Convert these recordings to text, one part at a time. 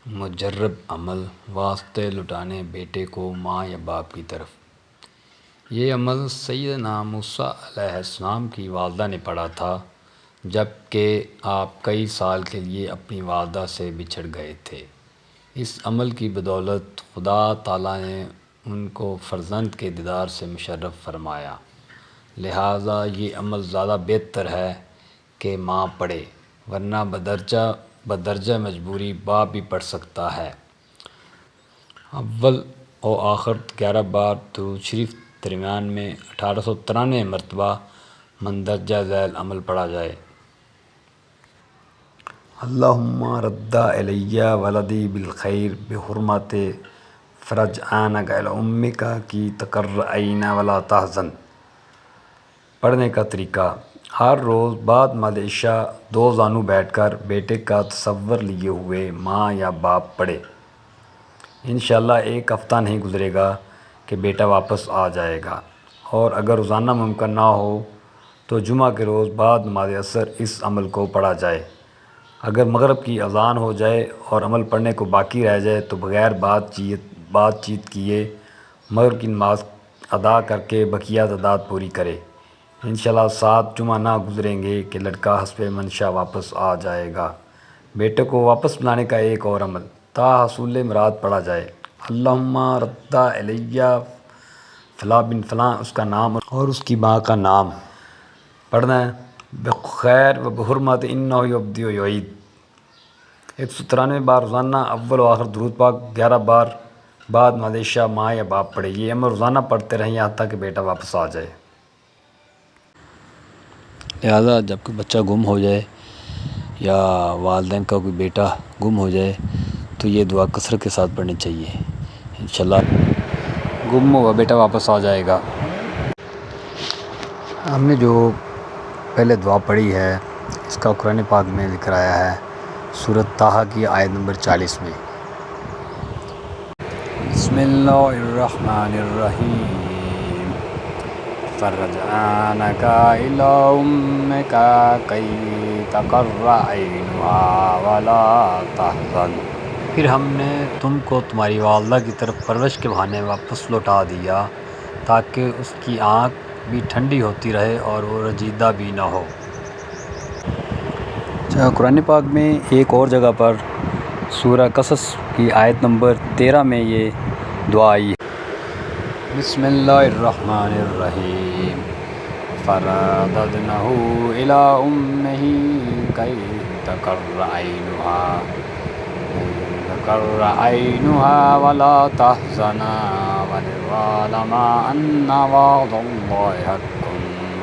مجرب عمل واسطے لٹانے بیٹے کو ماں یا باپ کی طرف۔ یہ عمل سیدنا موسیٰ علیہ السلام کی والدہ نے پڑھا تھا جب کہ آپ کئی سال کے لیے اپنی والدہ سے بچھڑ گئے تھے۔ اس عمل کی بدولت خدا تعالیٰ نے ان کو فرزند کے دیدار سے مشرف فرمایا، لہٰذا یہ عمل زیادہ بہتر ہے کہ ماں پڑھے، ورنہ بدرجہ مجبوری باپ بھی پڑھ سکتا ہے۔ اول و آخر 11 بار درود شریف درمیان میں 1893 مرتبہ مندرجہ ذیل عمل پڑھا جائے۔ اللہم رد الی ولدی بالخیر بحرمت فرج آنک الی امک کی تقر عین ولا تحزن۔ پڑھنے کا طریقہ: ہر روز بعد نماز عشاء 2 زانو بیٹھ کر بیٹے کا تصور لیے ہوئے ماں یا باپ پڑھے۔ انشاءاللہ ایک ہفتہ نہیں گزرے گا کہ بیٹا واپس آ جائے گا، اور اگر روزانہ ممکن نہ ہو تو جمعہ کے روز بعد نماز عصر اس عمل کو پڑھا جائے۔ اگر مغرب کی اذان ہو جائے اور عمل پڑھنے کو باقی رہ جائے تو بغیر بات چیت کیے مغرب کی نماز ادا کر کے بقیہ تعداد پوری کرے۔ انشاءاللہ 7 جمعہ نہ گزریں گے کہ لڑکا حسب منشا واپس آ جائے گا۔ بیٹے کو واپس بلانے کا ایک اور عمل تا حصول مراد پڑھا جائے۔ اللہم رد الی فلاں بن فلاں، اس کا نام اور اس کی ماں کا نام پڑھنا ہے، بخیر و بحرمت انہ یبدی و یعید۔ 193 بار روزانہ اول و آخر درود پاک 11 بار بعد نماز عشاء ماں یا باپ پڑھے۔ یہ عمل روزانہ پڑھتے رہیں یہاں تک کہ بیٹا واپس آ جائے۔ لہٰذا جب کوئی بچہ گم ہو جائے یا والدین کا کوئی بیٹا گم ہو جائے تو یہ دعا کثرت کے ساتھ پڑھنی چاہیے، انشاءاللہ گم ہوا بیٹا واپس آ جائے گا۔ ہم نے جو پہلے دعا پڑھی ہے اس کا قرآن پاک میں ذکر آیا ہے سورۃ طٰہٰ کی آیت نمبر 40 میں۔ بسم اللہ الرحمن الرحیم، فرج آنک الی امک کی تقر عینھا ولا تحزن۔ پھر ہم نے تم کو تمہاری والدہ کی طرف پرورش کے بہانے واپس لوٹا دیا تاکہ اس کی آنکھ بھی ٹھنڈی ہوتی رہے اور وہ رنجیدہ بھی نہ ہو۔ قرآن پاک میں ایک اور جگہ پر سورہ قصص کی آیت نمبر 13 میں یہ دعا آئی ہے۔ بسم اللہ الرحمن الرحیم، فرددنہ الی امہ کی تقر عینھا ولا تحزن ونعلم ان وعد اللہ حق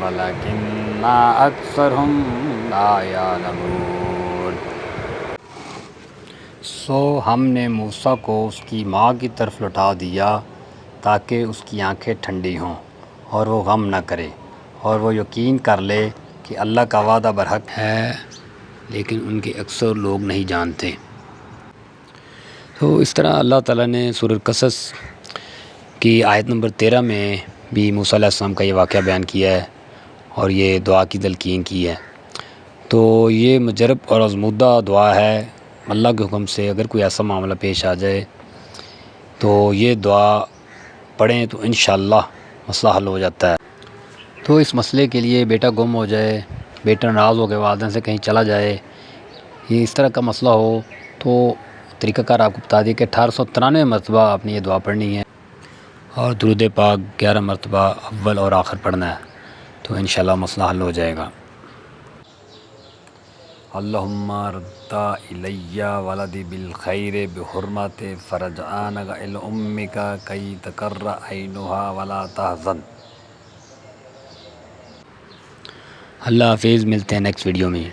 ولکن اکثرہم لا یعلمون۔ سو ہم نے موسیٰ کو اس کی ماں کی طرف لوٹا دیا تاکہ اس کی آنکھیں ٹھنڈی ہوں اور وہ غم نہ کرے اور وہ یقین کر لے کہ اللہ کا وعدہ برحق ہے، لیکن ان کے اکثر لوگ نہیں جانتے۔ تو اس طرح اللہ تعالیٰ نے سورہ قصص کی آیت نمبر 13 میں بھی موسیٰ علیہ السلام کا یہ واقعہ بیان کیا ہے اور یہ دعا کی تلقین کی ہے۔ تو یہ مجرب اور آزمودہ دعا ہے۔ اللہ کے حکم سے اگر کوئی ایسا معاملہ پیش آ جائے تو یہ دعا پڑھیں تو انشاءاللہ مسئلہ حل ہو جاتا ہے۔ تو اس مسئلے کے لیے بیٹا گم ہو جائے، بیٹا ناراض ہو کے والدین سے کہیں چلا جائے، یہ اس طرح کا مسئلہ ہو تو طریقہ کار آپ کو بتا دیا کہ 1893 مرتبہ آپ نے یہ دعا پڑھنی ہے اور درود پاک 11 مرتبہ اول اور آخر پڑھنا ہے، تو انشاءاللہ مسئلہ حل ہو جائے گا۔ اللہم رد الی ولدی بالخیر بحرمت فرج آنک الی امک کی تقر عینھا ولا تحزن۔ اللہ حافظ، ملتے ہیں نیکسٹ ویڈیو میں۔